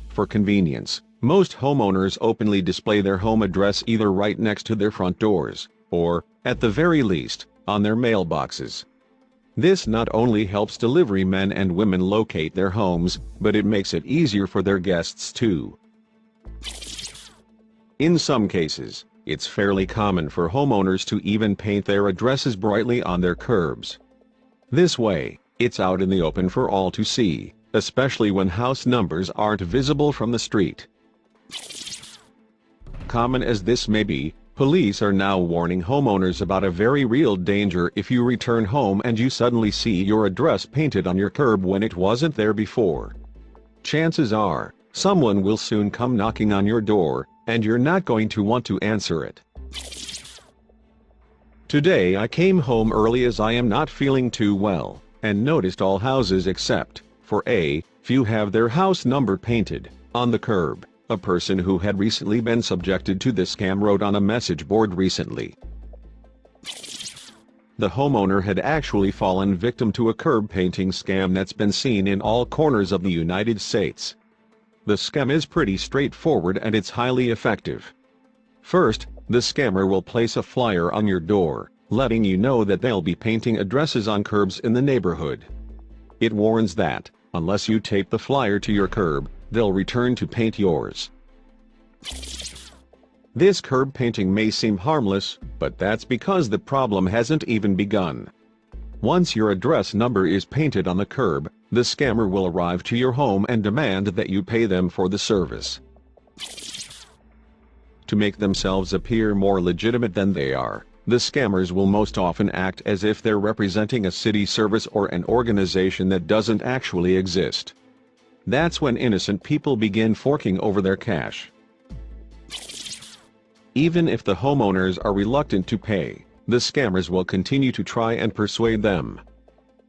For convenience, most homeowners openly display their home address either right next to their front doors, or, at the very least, on their mailboxes. This not only helps delivery men and women locate their homes, but it makes it easier for their guests too. In some cases, it's fairly common for homeowners to even paint their addresses brightly on their curbs. This way, it's out in the open for all to see, especially when house numbers aren't visible from the street. Common as this may be, police are now warning homeowners about a very real danger if you return home and you suddenly see your address painted on your curb when it wasn't there before. Chances are, someone will soon come knocking on your door, and you're not going to want to answer it. Today I came home early as I am not feeling too well, and noticed all houses except for a few have their house number painted on the curb. A person who had recently been subjected to this scam wrote on a message board recently. The homeowner had actually fallen victim to a curb painting scam that's been seen in all corners of the United States. The scam is pretty straightforward and it's highly effective. First, the scammer will place a flyer on your door, letting you know that they'll be painting addresses on curbs in the neighborhood. It warns that, unless you tape the flyer to your curb, they'll return to paint yours. This curb painting may seem harmless, but that's because the problem hasn't even begun. Once your address number is painted on the curb, the scammer will arrive to your home and demand that you pay them for the service. To make themselves appear more legitimate than they are, the scammers will most often act as if they're representing a city service or an organization that doesn't actually exist. That's when innocent people begin forking over their cash. Even if the homeowners are reluctant to pay, the scammers will continue to try and persuade them.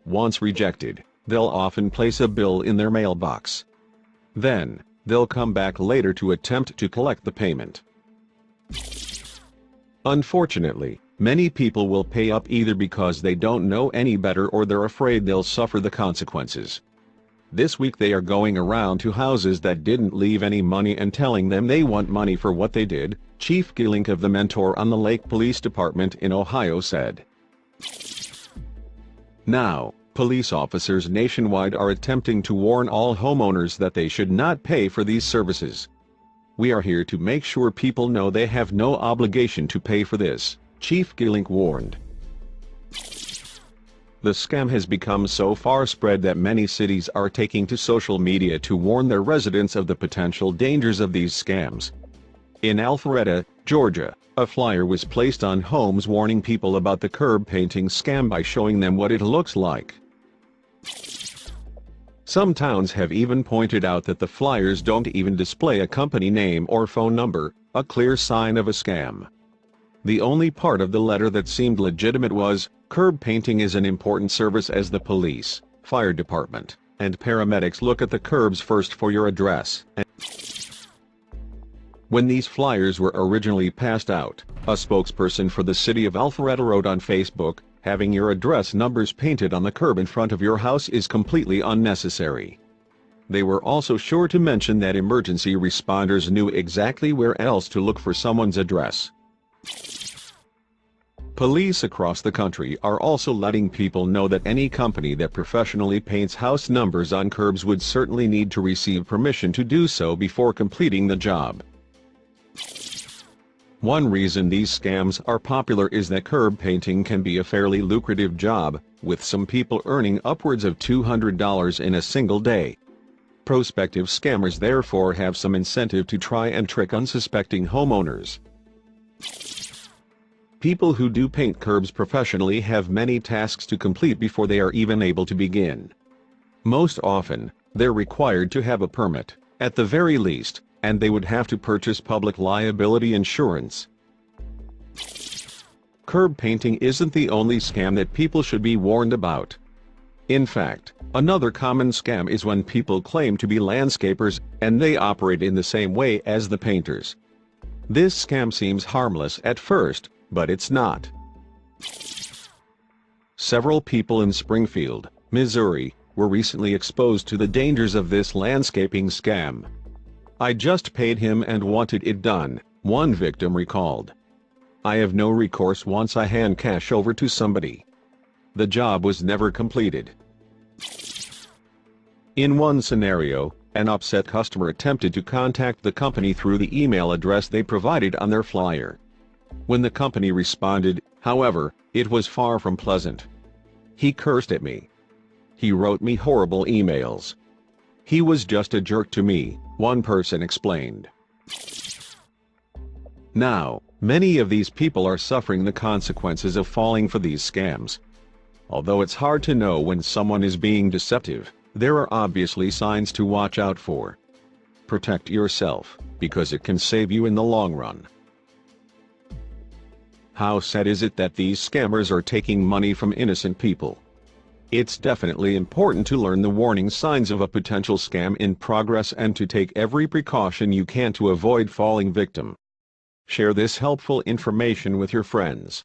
Once rejected, they'll often place a bill in their mailbox. Then, they'll come back later to attempt to collect the payment. Unfortunately, many people will pay up either because they don't know any better or they're afraid they'll suffer the consequences. This week they are going around to houses that didn't leave any money and telling them they want money for what they did, Chief Gilink of the Mentor on the Lake Police Department in Ohio said. Now, police officers nationwide are attempting to warn all homeowners that they should not pay for these services. We are here to make sure people know they have no obligation to pay for this, Chief Gilink warned. The scam has become so far spread that many cities are taking to social media to warn their residents of the potential dangers of these scams. In Alpharetta, Georgia, a flyer was placed on homes warning people about the curb painting scam by showing them what it looks like. Some towns have even pointed out that the flyers don't even display a company name or phone number, a clear sign of a scam. The only part of the letter that seemed legitimate was, "Curb painting is an important service as the police, fire department, and paramedics look at the curbs first for your address." When these flyers were originally passed out, a spokesperson for the city of Alpharetta wrote on Facebook, "Having your address numbers painted on the curb in front of your house is completely unnecessary." They were also sure to mention that emergency responders knew exactly where else to look for someone's address. Police across the country are also letting people know that any company that professionally paints house numbers on curbs would certainly need to receive permission to do so before completing the job. One reason these scams are popular is that curb painting can be a fairly lucrative job, with some people earning upwards of $200 in a single day. Prospective scammers therefore have some incentive to try and trick unsuspecting homeowners. People who do paint curbs professionally have many tasks to complete before they are even able to begin. Most often, they're required to have a permit, at the very least, and they would have to purchase public liability insurance. Curb painting isn't the only scam that people should be warned about. In fact, another common scam is when people claim to be landscapers, and they operate in the same way as the painters. This scam seems harmless at first, but it's not. Several people in Springfield, Missouri, were recently exposed to the dangers of this landscaping scam. "I just paid him and wanted it done," one victim recalled. "I have no recourse once I hand cash over to somebody. The job was never completed." In one scenario, an upset customer attempted to contact the company through the email address they provided on their flyer. When the company responded, however, it was far from pleasant. "He cursed at me. He wrote me horrible emails. He was just a jerk to me," one person explained. Now, many of these people are suffering the consequences of falling for these scams. Although it's hard to know when someone is being deceptive, there are obviously signs to watch out for. Protect yourself, because it can save you in the long run. How sad is it that these scammers are taking money from innocent people? It's definitely important to learn the warning signs of a potential scam in progress and to take every precaution you can to avoid falling victim. Share this helpful information with your friends.